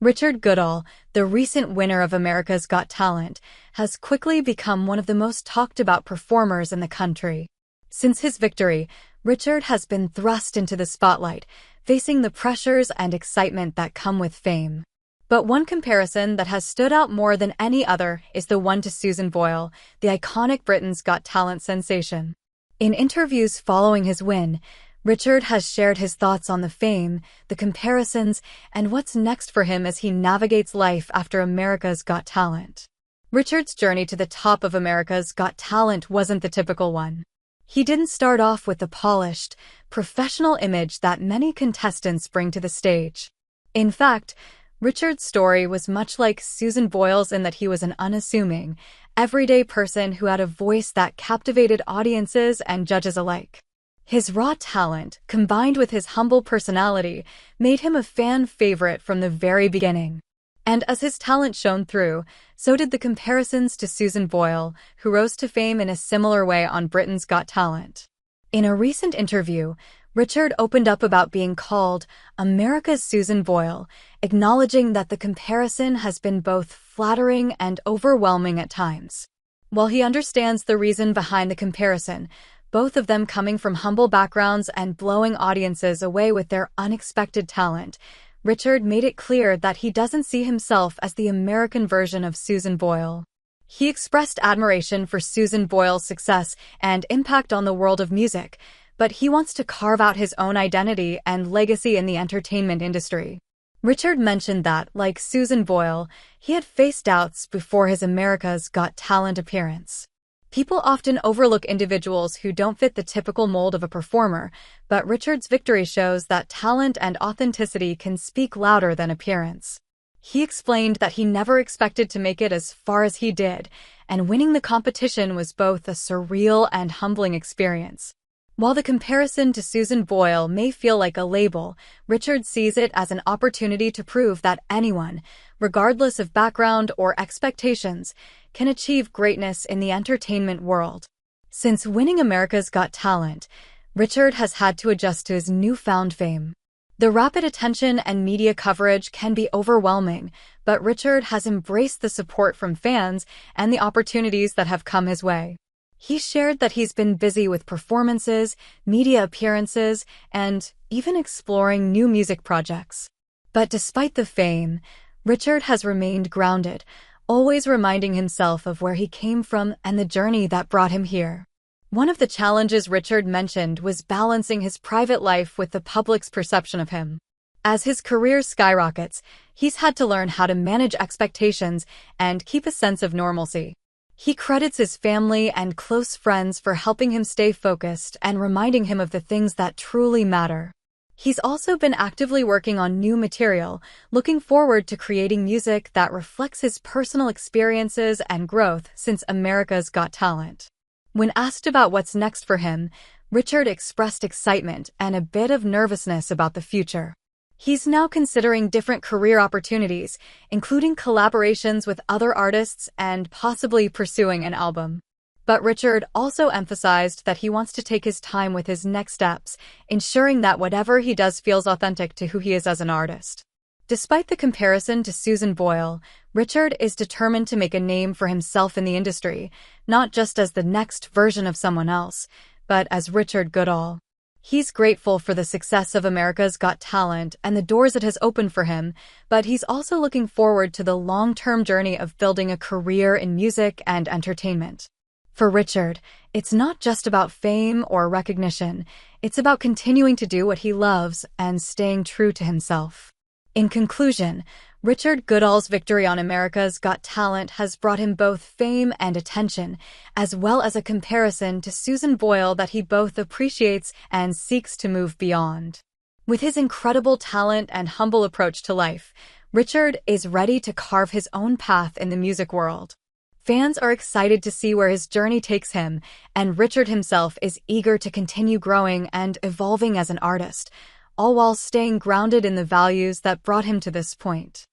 Richard Goodall, the recent winner of America's Got Talent, has quickly become one of the most talked about performers in the country. Since his victory, Richard has been thrust into the spotlight, facing the pressures and excitement that come with fame. But one comparison that has stood out more than any other is the one to Susan Boyle, the iconic Britain's Got Talent sensation. In interviews following his win, Richard has shared his thoughts on the fame, the comparisons, and what's next for him as he navigates life after America's Got Talent. Richard's journey to the top of America's Got Talent wasn't the typical one. He didn't start off with the polished, professional image that many contestants bring to the stage. In fact, Richard's story was much like Susan Boyle's in that he was an unassuming, everyday person who had a voice that captivated audiences and judges alike. His raw talent, combined with his humble personality, made him a fan favorite from the very beginning. And as his talent shone through, so did the comparisons to Susan Boyle, who rose to fame in a similar way on Britain's Got Talent. In a recent interview, Richard opened up about being called America's Susan Boyle, acknowledging that the comparison has been both flattering and overwhelming at times. While he understands the reason behind the comparison, both of them coming from humble backgrounds and blowing audiences away with their unexpected talent, Richard made it clear that he doesn't see himself as the American version of Susan Boyle. He expressed admiration for Susan Boyle's success and impact on the world of music, but he wants to carve out his own identity and legacy in the entertainment industry. Richard mentioned that, like Susan Boyle, he had faced doubts before his America's Got Talent appearance. People often overlook individuals who don't fit the typical mold of a performer, but Richard's victory shows that talent and authenticity can speak louder than appearance. He explained that he never expected to make it as far as he did, and winning the competition was both a surreal and humbling experience. While the comparison to Susan Boyle may feel like a label, Richard sees it as an opportunity to prove that anyone, regardless of background or expectations, can achieve greatness in the entertainment world. Since winning America's Got Talent, Richard has had to adjust to his newfound fame. The rapid attention and media coverage can be overwhelming, but Richard has embraced the support from fans and the opportunities that have come his way. He shared that he's been busy with performances, media appearances, and even exploring new music projects. But despite the fame, Richard has remained grounded, always reminding himself of where he came from and the journey that brought him here. One of the challenges Richard mentioned was balancing his private life with the public's perception of him. As his career skyrockets, he's had to learn how to manage expectations and keep a sense of normalcy. He credits his family and close friends for helping him stay focused and reminding him of the things that truly matter. He's also been actively working on new material, looking forward to creating music that reflects his personal experiences and growth since America's Got Talent. When asked about what's next for him, Richard expressed excitement and a bit of nervousness about the future. He's now considering different career opportunities, including collaborations with other artists and possibly pursuing an album. But Richard also emphasized that he wants to take his time with his next steps, ensuring that whatever he does feels authentic to who he is as an artist. Despite the comparison to Susan Boyle, Richard is determined to make a name for himself in the industry, not just as the next version of someone else, but as Richard Goodall. He's grateful for the success of America's Got Talent and the doors it has opened for him, but he's also looking forward to the long-term journey of building a career in music and entertainment. For Richard, it's not just about fame or recognition, it's about continuing to do what he loves and staying true to himself. In conclusion, Richard Goodall's victory on America's Got Talent has brought him both fame and attention, as well as a comparison to Susan Boyle that he both appreciates and seeks to move beyond. With his incredible talent and humble approach to life, Richard is ready to carve his own path in the music world. Fans are excited to see where his journey takes him, and Richard himself is eager to continue growing and evolving as an artist, all while staying grounded in the values that brought him to this point.